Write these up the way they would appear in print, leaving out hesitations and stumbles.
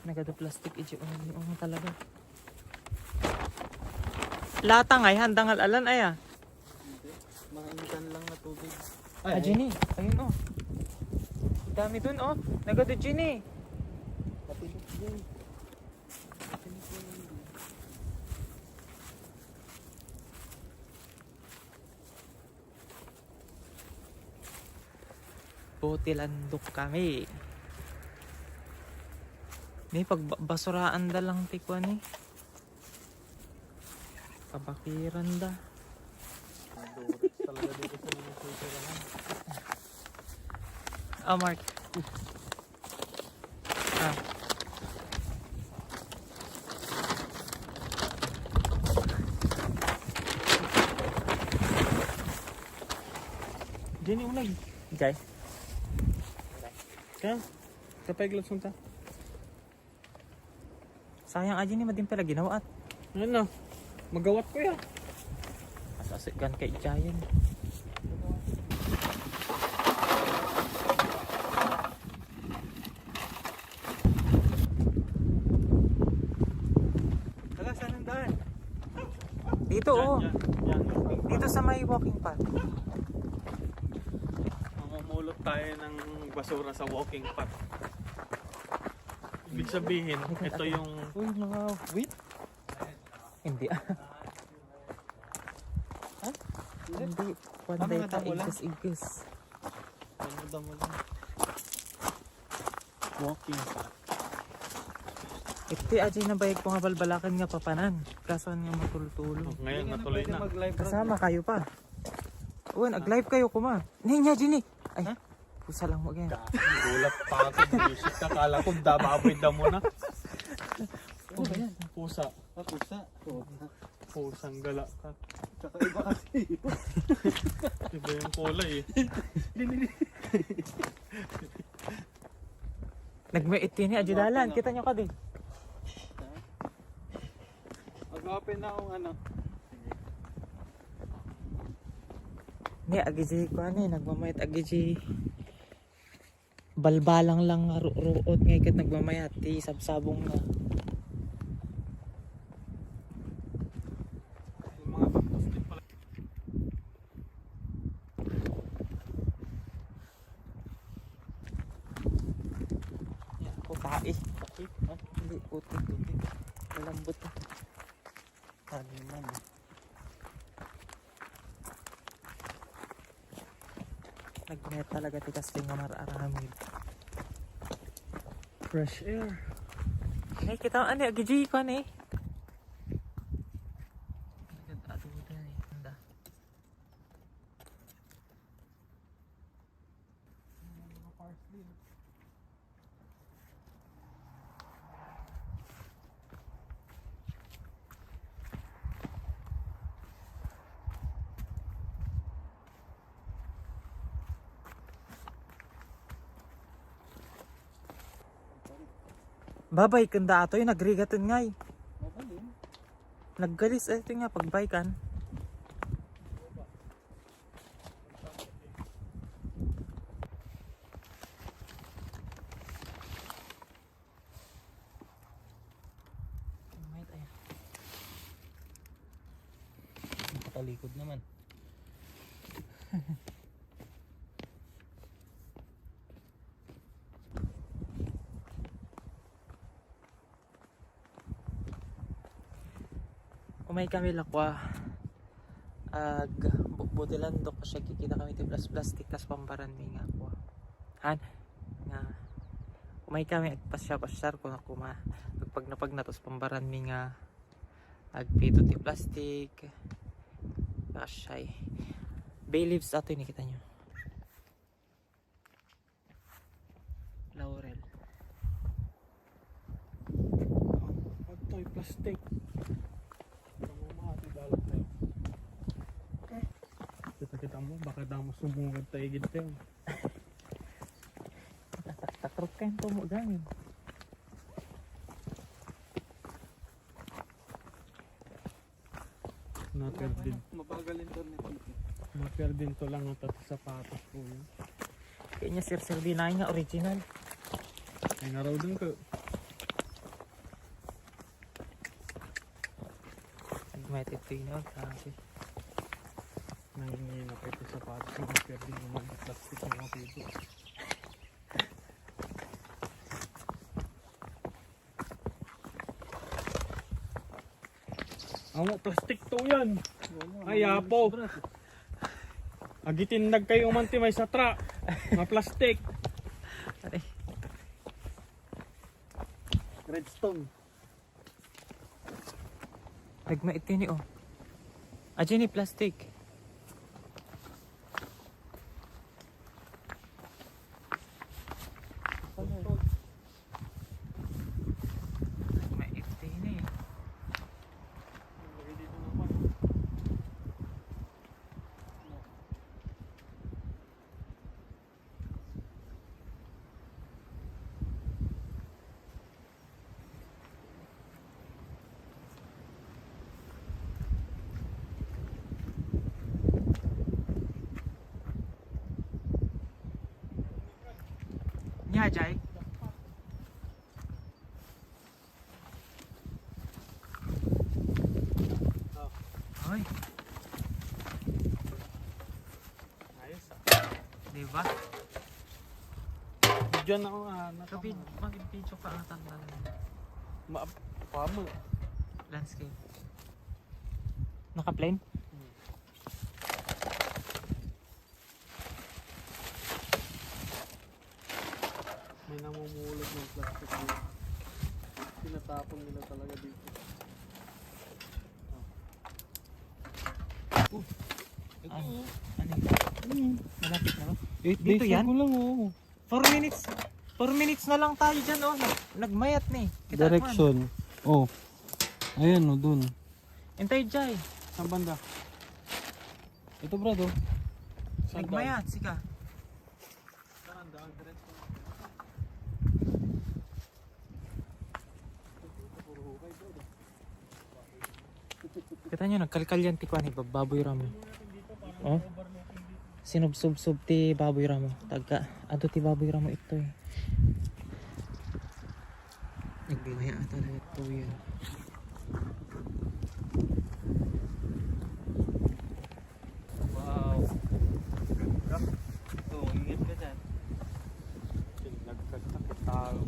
Nagado plastic iji unang talaga. Latang ay handang alalan ay ah. Mainitan lang na tubig. Ah, Jenny, ayun oh. Dami dun oh. Nagado Jenny. Kapilip din. Kapilip din. Botilandok kami. May pagbasuraan da lang tikwa ni. Kabakiran da. Madurits talaga dito sa mga sulturahan. Ah, Mark. Ah. Jenny unag. Jay. Kaya? Kapag glass mo ta? Sayang aja ni madin pala ginawa at Ano? Magawat ko yan. asasigan kay Jayan. Taga saan ang daan? Dito oh. Yan. Dito sa may walking path. Mamumulot tayo ng basura sa walking path. Ibig sabihin, ito yung... Uy, mga wheat? Hindi ah. Ha? Hindi. Panday Ano, ka damo lang? igas-igas. Ano mo lang? Walking path. Iti aja na bayag ko nga balbalakan nga papanan. Kaso nga matultulo. Ngayon, natuloy na. Kasama kayo pa. Uy, nag-live kayo kuma. Ninya, Jenny. Ay, Ha? pusa lang mo ganyan. Gulat pa ako. Music ka. Kala ko damapoy na muna. Ano ba yan? Pusa. Pusa. Pusang gala ka. Tsaka iba kasi. Iba yung kulay eh. Nagmait ni Ajudalan. Kita nyo ka din. Mag-open na akong ano. Ni agiji ko ani nagmamayat agiji. Balbalang lang nga ruot ngay kat nagmamayat ti sabsabong na. Yung mga baktos din pala. Yan ko tae. Okay. Ha? Hindi puti. Malambot na. Taniman eh. Nagmayat talaga ti kasling nga mararamid. Fresh air. Ngay kita ani agiji ko ani. Nagad-aduda ni anda. Babay kanda atoy nagrigatan ngay. Mabalin. Naggalis ito nga pagbaykan. Talikod naman. Umay kami lakwa. Butilan do ko siya kikita kami ti plastic tas pambaran mi nga ko. Han nga umay kami agpasya-pasyar ko na kuma. Pag natos pambaran mi nga agpito ti plastic. Asyay. Bay leaves ato ni kita nyo. Laurel. Ito'y plastic. Mamamati dalat na yun. Kita mo, baka daw mo sumungad tayo ginto yun. Takrot kayo po mo gamin. Naperdin. Mabagal internet dito. Naperdin to lang ang tato sapatos ko yun. Kaya niya sir-sir dinay nga original. Ay naraw din ko. Kumitit din yun. Grabe. Nangingin ako ito sa patos ng pwede naman plastic ng mga pwede. Amo, plastic to yan. Ay, apo. Agitindag kayo umantimay sa tra. Mga plastic. Aray. Redstone. Nagmait din oh. Adyan ni plastic. Nagmait din eh. Nya Jai. Ay, Ayos ah. di ba? Diyan ako Kapit mag-video ka ang tanda Pamo. landscape. Naka-plane? May namumulot ng plastic dito. Tinatapon nila talaga dito. Ano? Ano yun? Malapit na ba? 8 Dito yan? ko lang oh. 4 minutes. 4 minutes na lang tayo dyan oh. Nagmayat na eh. Kita mo, Direction. Oh. Ayan oh, dun. Hintay Jai. Saan banda? Ito brado. Nagmayat. Sika. Kita nyo, nagkalkal yan ti Kwan, baboy ramo. Oh? Sinubsub-sub ti baboy ramo. Tagka, ato ti baboy ramo ito eh. Nagmaya ata na ito yan. Wow. Oh, ingat ka dyan. Nagkakakit tao.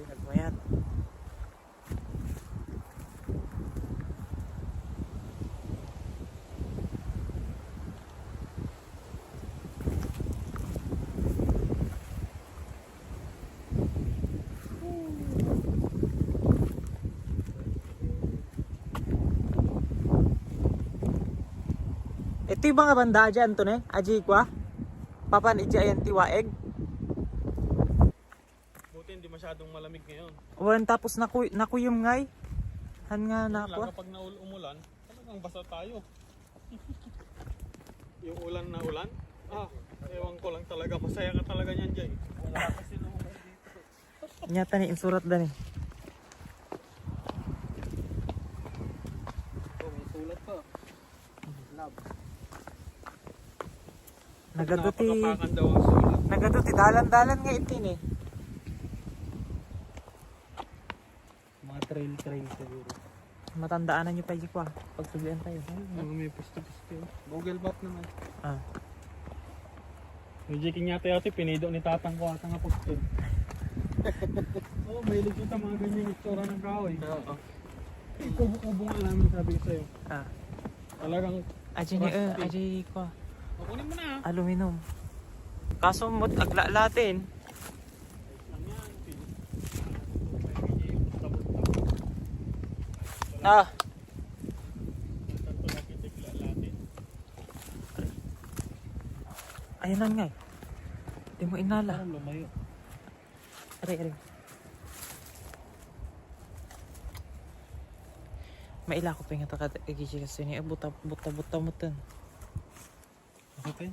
Nagmayat. Ito yung mga banda dyan to ne? Aji kwa? Papan iti ayan tiwaeg? Buti hindi masyadong malamig ngayon. Wan tapos nakuyom ngay? Han nga na Lang kwa? kapag umulan, talagang basa tayo. Yung ulan na ulan, ewan ko lang talaga, masaya ka talaga niyan Jay. Wala kasi naman dito. Nyata ni insurat dan eh. Oh, may sulat pa. Lab. Nagaduti, Napakapakan daw ang sulat. nagaduti dalan-dalan nga itin eh. Mga trail siguro. Matandaanan nyo pa di kwa pag subian tayo. Mga may pusto-pusto. Google Map naman. Ah. Yung jiking yata pinido ni tatang ko atang nga pagtun. Oo, mahilig kita mga ganyan itsura ng kahoy. Oo. Kubo-kubo nga namin sabi ko sa'yo. Ah. Talagang, Aji ni aji kwa. kunin mo na. Aluminum. Kaso mo aglalatin. Ah. Ayun na nga eh. Di mo inala. Parang lumayo. Aray. Maila ko pa yung takagigi kasi niya. Buta mo tan. Okay.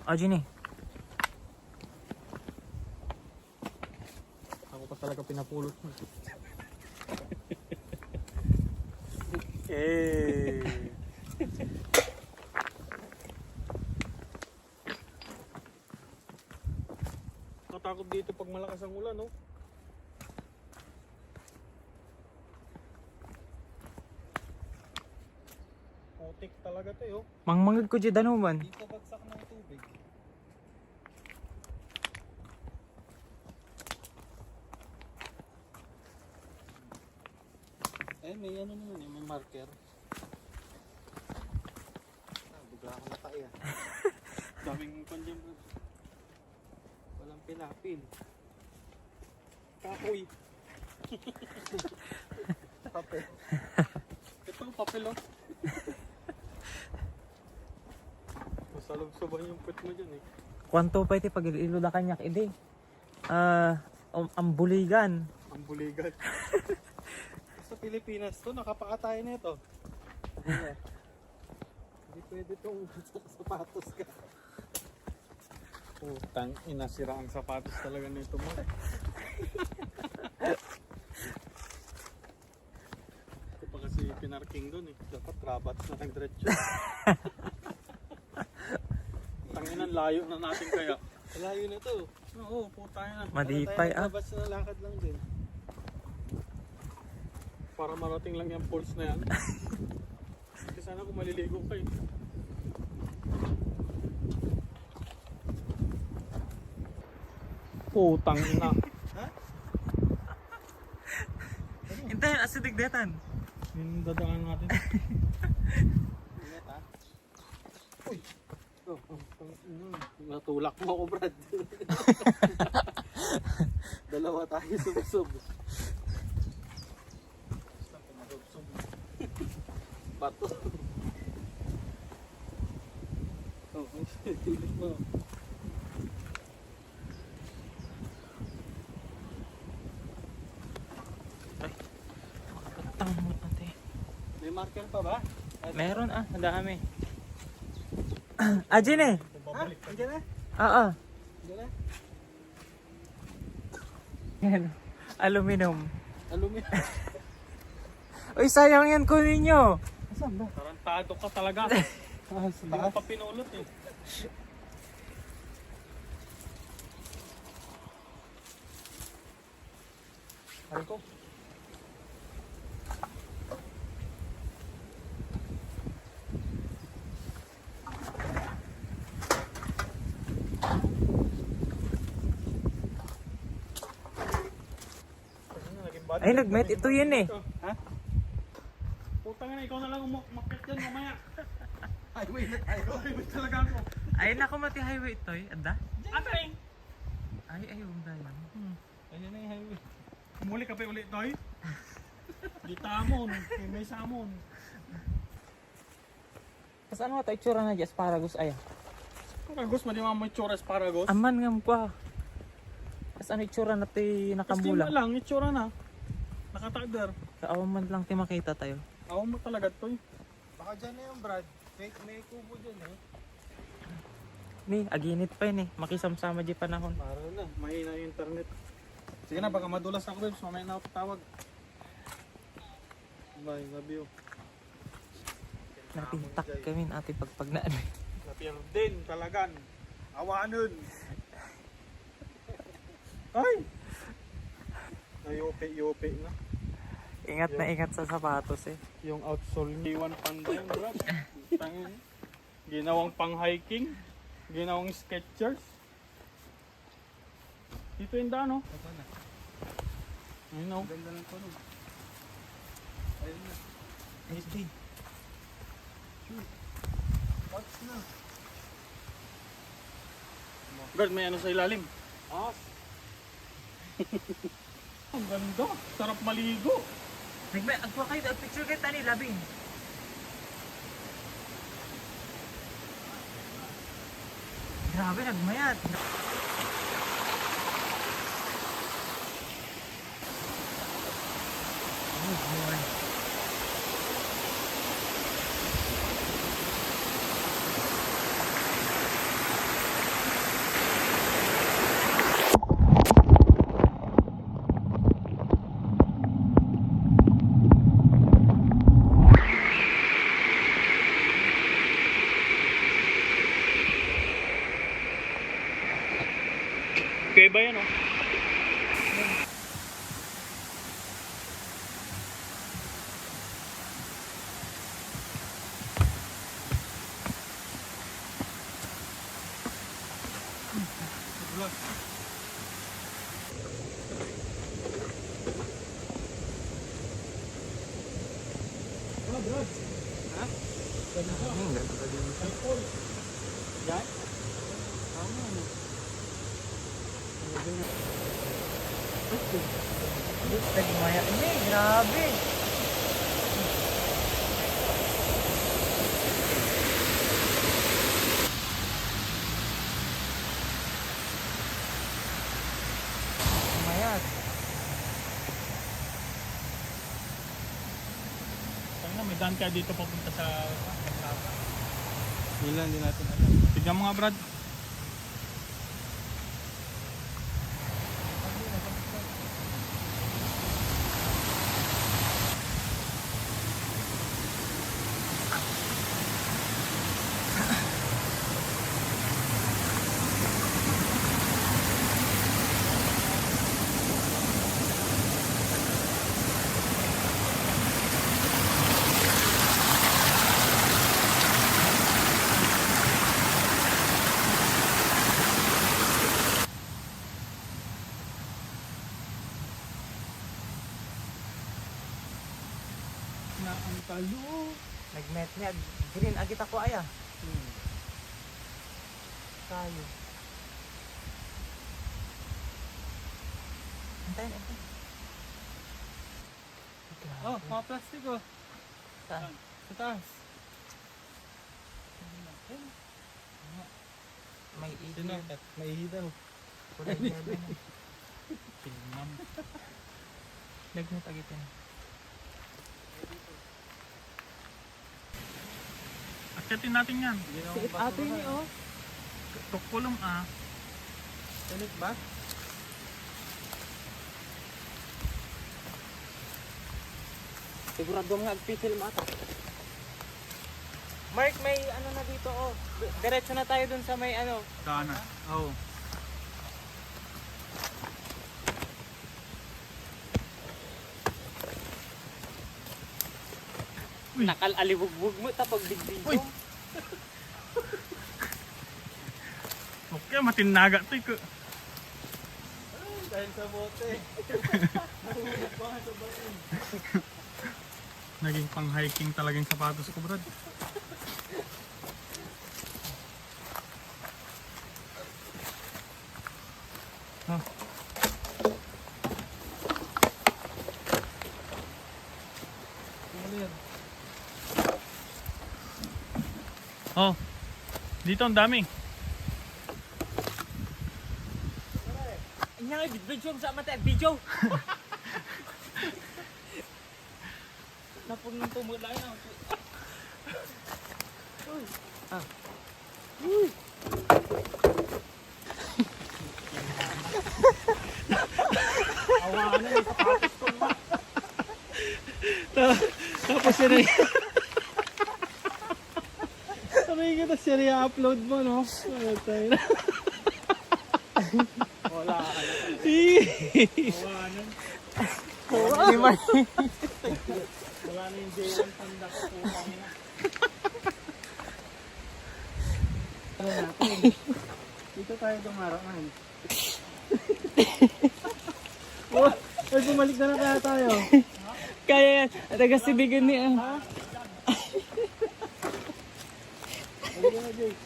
Aji ni. Ako pa talaga pinapulot mo. nakakatakot dito pag malakas ang ulan, no? Putik talaga to, yo. Mangmangag ko dyan danuman. Dito bagsak ng tubig. Eh, may ano naman eh, may marker. Bigla ako na kaya. Daming pandyan, bro. Walang pinapil. Kahoy. Kape. Ito, papel, oh. Masalubsoban yung put mo dyan, eh. Kwanto pa iti pag ilo na kanyak ide. Ang buligan. Ang buligan. Sa Pilipinas to, nakapakatay na ito. Hindi pwede itong sapatos ka. Putang inasira ang sapatos talaga nito mo. Ito pa kasi pinarking doon, eh. Dapat rabats na ng diretso. Tanginan, layo na natin kaya. Malayo na to. Oo, putang na. Madipay ah. Rabats na lakad lang din. Para marating lang yung pulse na yan. Kasi sana kung maliligo kayo. Putang ina. Hintayin, asidig detan. Yung dadaan natin. Ingat ha. Uy! Oh, putang ina. Natulak mo ako, Brad. Dalawa tayo sumsub. Basta pumarubsub. Bato. Oh, tilit mo. Tamo ate. May marker pa ba? Meron ah, madami. Ajin eh. Ha? Andiyan na? Oo. Andiyan na? Yan. Aluminum. Aluminum. Uy, sayang yan kunin nyo. Saan ba? Tarantado ka talaga. Ah, sa Hindi mo taas? pa pinulot, eh. Ay ko. Ay, nag-met. Ito yun eh. Ha? Putang ina, ikaw na lang umakit yan mamaya. Highway na tayo. Highway talaga ako. Ay, naku mati highway ito eh. Ada? Atay! Ay, ayun tayo. Ayun na yung highway. Muli ka pa ulit, Toy. Di tamon. May samon. Tapos ano ito, itsura na dyan, asparagus ay. Paragos, madi mga may tsura paragos. Aman nga mo pa. Tapos ano itsura na ito Nakambula nakambula. lang, itsura na. Nakatagder. Kaawan man lang tayo makita tayo. Awan mo talaga, Toy. Baka dyan na yung Brad. May kubo dyan eh. Ni, aginit pa yun eh. Makisamsama di panahon. Maro na. Mahina yung internet. Sige na, baka madulas ako, Bebs. Mamaya na ako tatawag. Bye, love you. Napintak kami ng ating pagpagnaan. Napierdin, talagan. Awanon. Ay! Ayupi na. Ingat na ingat sa sapatos eh. Yung outsole niya. Iwan panda yung bro. Tangin. Ginawang pang hiking. Ginawang Skechers. Dito yung daan, oh. Ito na. Ayun, oh. Ganda ng tunog. Ayun na. SD. Watch na. Brad, may ano sa ilalim. Ah, Ang ganda. Sarap maligo. Nagme, agpa kayo, picture kayo tani, labing. Grabe, nagmayat. Oh boy. Okay, Iba-iba yan oh. Nagmaya ini, grabe. Mayat. Sana may daan kaya dito papunta sa Kalsada. Ilan din natin alam. Tignan mo nga Brad. Na ang talo. Nagmet niya. Green agit ako aya. Tayo. Antayin, antayin. Oh, mga plastic oh. Saan? Sa taas. May ihi. Maihi daw. Kulay yellow na. Tingnan. Nagmet agit yan. Akyatin natin yan. Si ate ni oh. Tukulong ah. Tinik ba? Sigurado nga agpitil mata. Mark, may ano na dito oh. Diretso na tayo dun sa may ano. Sana. Oh. Uy. Nakal-alibugbog mo tapos bigbigo. Uy. Okay, matinaga to ko. Dahil sa bote. Naging pang hiking talagang sapatos ko, Brad. Oh. Oh. Dito ang dami. Nya nga video sa mata video. Napun tumulay na. Uy. Ah. Uy. Awa na yung sapatos ko. Tapos yun ay... Sabi kita siya i-upload mo, no? Ano tayo na? Wala ka na. Awa na. Lima. Wala na yung J1 tanda ko. Putang ina. Ano natin? Dito tayo dumaraan. Oh, ay bumalik na kaya tayo. Kaya yan. Taga-sibigan niya. Halika na, Jake.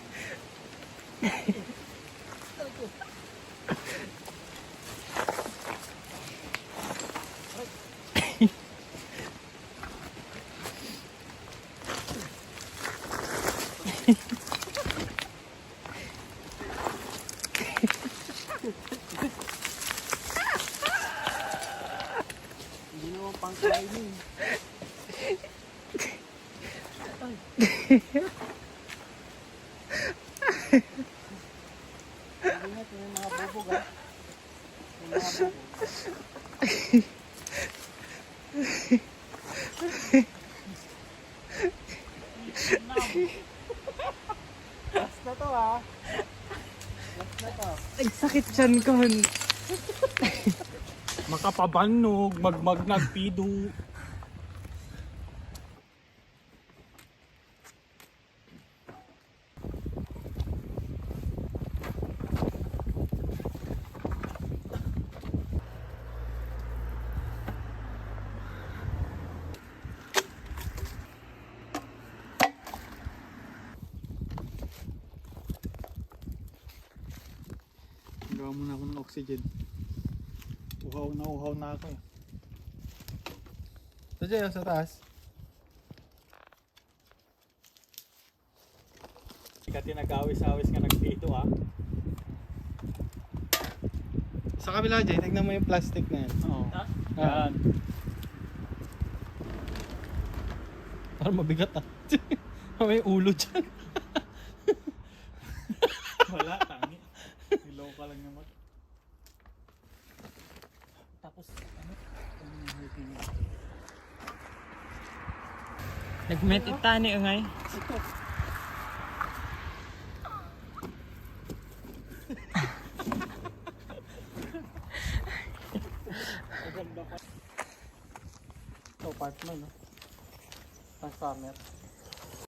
Hindi naman pang climbing. Ingat, may mga bubog ha. May mga bubog. Last na to ha. Last na to. Ay, sakit siyan ko. Makapabanog, nagpido. Gawa muna ako ng oxygen. Uhaw na ako eh. Ito dyan, sa taas. Hindi ka tinag-awis-awis nga nagpito ah. Sa kabila dyan, tignan mo yung plastic na yan. Oo. Ah? Yan. Parang mabigat ah. May ulo dyan. Wala, tangi. Hello ka lang naman. Tapos, ano? Nagmetit tani ngay. Maganda pa. Ito, part mo, no? Transformer.